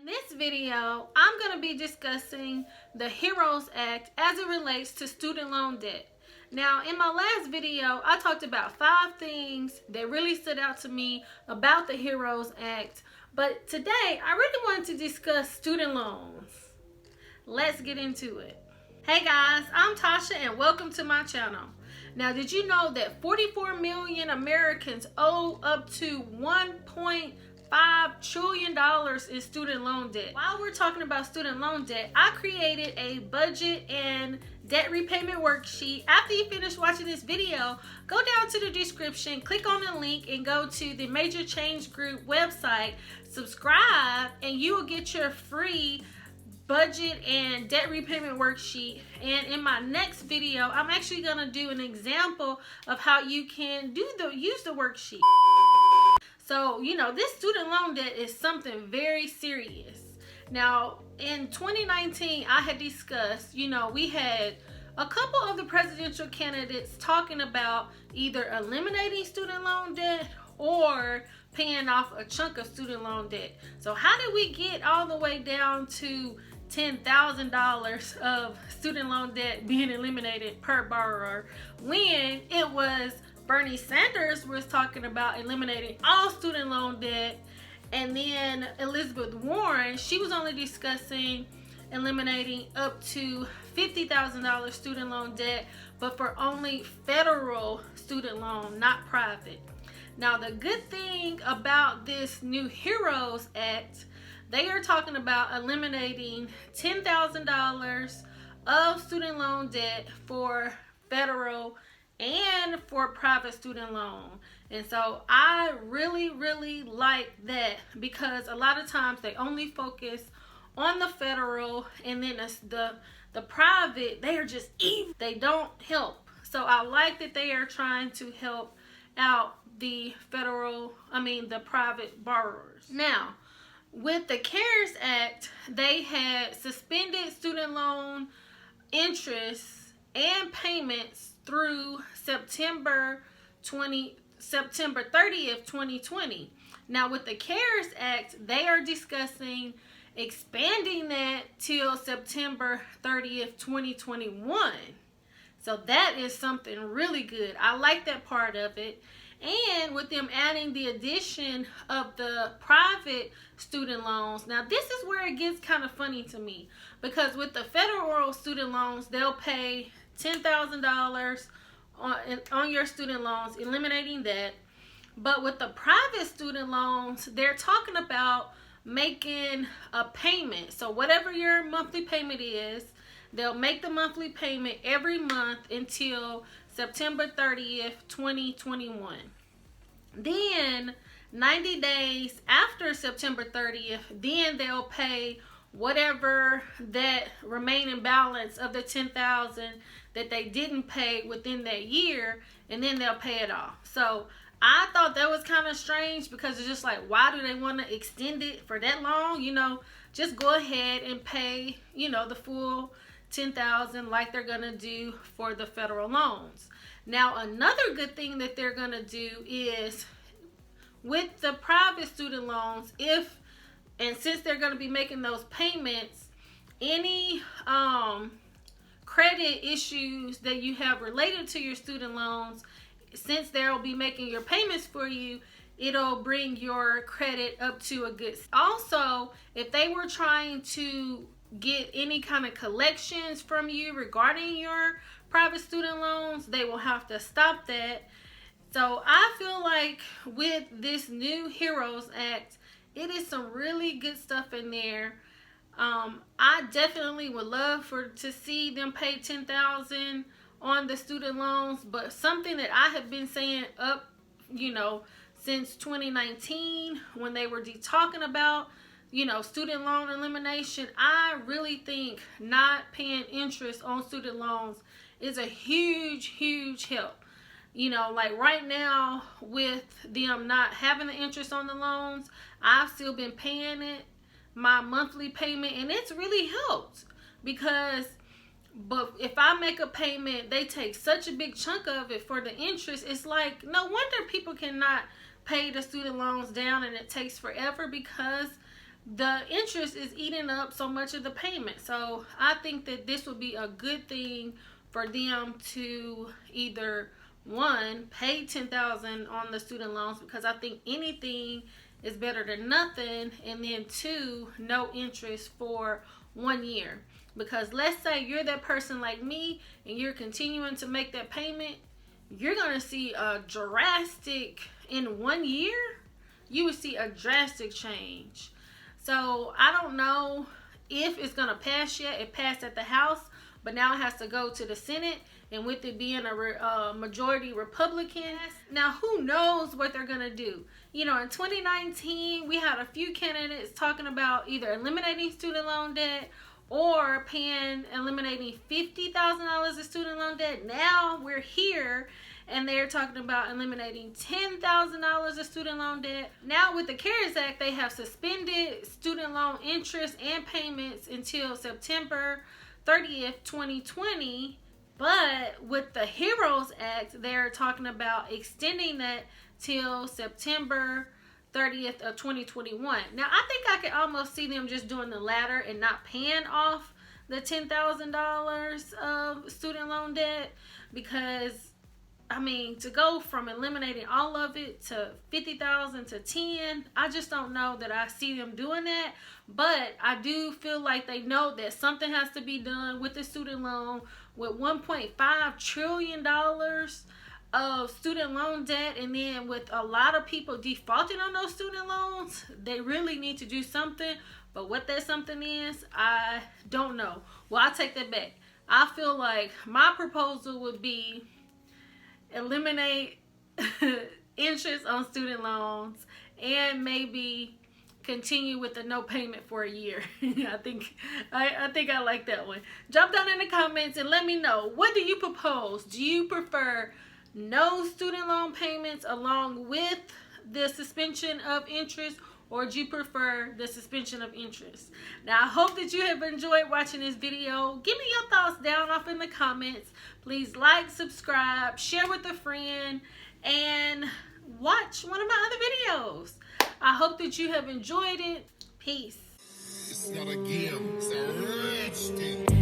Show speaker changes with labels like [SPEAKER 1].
[SPEAKER 1] In this video, I'm going to be discussing the HEROES Act as it relates to student loan debt. Now, in my last video, I talked about 5 things that really stood out to me about the HEROES Act. But today, I really wanted to discuss student loans. Let's get into it. Hey guys, I'm Tasha and welcome to my channel. Now, did you know that 44 million Americans owe up to $1.5 trillion in student loan debt? While we're talking about student loan debt, I created a budget and debt repayment worksheet. After you finish watching this video, go down to the description, click on the link, and go to the Major Change Group website, subscribe, and you will get your free budget and debt repayment worksheet. And in my next video, I'm actually going to do an example of how you can use the worksheet. So, this student loan debt is something very serious. Now, in 2019, I had discussed, we had a couple of the presidential candidates talking about either eliminating student loan debt or paying off a chunk of student loan debt. So how did we get all the way down to $10,000 of student loan debt being eliminated per borrower when it was Bernie Sanders was talking about eliminating all student loan debt, and then Elizabeth Warren, she was only discussing eliminating up to $50,000 student loan debt, but for only federal student loan, not private. Now, the good thing about this new HEROES Act, they are talking about eliminating $10,000 of student loan debt for federal and for private student loan. And so I really like that, because a lot of times they only focus on the federal, and then the private, they are just evil. They don't help. So I like that they are trying to help out the private borrowers. Now, with the CARES Act, they had suspended student loan interest and payments through September 30th, 2020. Now, with the CARES Act, they are discussing expanding that till September 30th, 2021. So that is something really good. I like that part of it. And with them adding the addition of the private student loans, now this is where it gets kind of funny to me, because with the federal student loans, they'll pay $10,000 on your student loans, eliminating that. But with the private student loans, they're talking about making a payment. So whatever your monthly payment is, they'll make the monthly payment every month until September 30th, 2021. Then 90 days after September 30th, then they'll pay whatever that remaining balance of the $10,000 that they didn't pay within that year, and then they'll pay it off. So I thought that was kind of strange, because it's just like, why do they want to extend it for that long? Just go ahead and pay, the full $10,000 like they're going to do for the federal loans. Now, another good thing that they're going to do is with the private student loans, since they're going to be making those payments, any credit issues that you have related to your student loans, since they'll be making your payments for you, it'll bring your credit up to a good. Also, if they were trying to get any kind of collections from you regarding your private student loans, they will have to stop that. So I feel like with this new HEROES Act, it is some really good stuff in there. I definitely would love to see them pay $10,000 on the student loans, but something that I have been saying since 2019, when they were talking about student loan elimination, I really think not paying interest on student loans is a huge help. Like right now, with them not having the interest on the loans, I've still been paying my monthly payment, and it's really helped, but if I make a payment, they take such a big chunk of it for the interest. It's like, no wonder people cannot pay the student loans down, and it takes forever, because the interest is eating up so much of the payment. So I think that this would be a good thing for them to either one pay 10,000 on the student loans, because I think anything is better than nothing, and then two, no interest for 1 year. Because let's say you're that person like me and you're continuing to make that payment, you're gonna see a drastic, in 1 year you would see a drastic change. So I don't know if it's gonna pass yet. It passed at the House, but now it has to go to the Senate, and with it being a majority Republican, now who knows what they're gonna do. You know, in 2019 we had a few candidates talking about either eliminating student loan debt or eliminating $50,000 of student loan debt. Now we're here and they're talking about eliminating $10,000 of student loan debt. Now with the CARES Act, they have suspended student loan interest and payments until September 30th, 2020. But with the HEROES Act, they're talking about extending that till September 30th of 2021. Now I think I can almost see them just doing the latter and not paying off the $10,000 of student loan debt, because I mean, to go from eliminating all of it to 50,000 to 10, I just don't know that I see them doing that. But I do feel like they know that something has to be done with the student loan. With $1.5 trillion of student loan debt, and then with a lot of people defaulting on those student loans, they really need to do something. But what that something is, I don't know. Well, I'll take that back. I feel like my proposal would be eliminate interest on student loans and maybe continue with the no payment for a year. I think I like that one. Drop down in the comments and let me know, what do you propose? Do you prefer no student loan payments along with the suspension of interest, or do you prefer the suspension of interest? Now, I hope that you have enjoyed watching this video. Give me your thoughts down off in the comments. Please like, subscribe, share with a friend, and watch one of my other videos. I hope that you have enjoyed it. Peace.
[SPEAKER 2] It's not a game, it's a rich thing.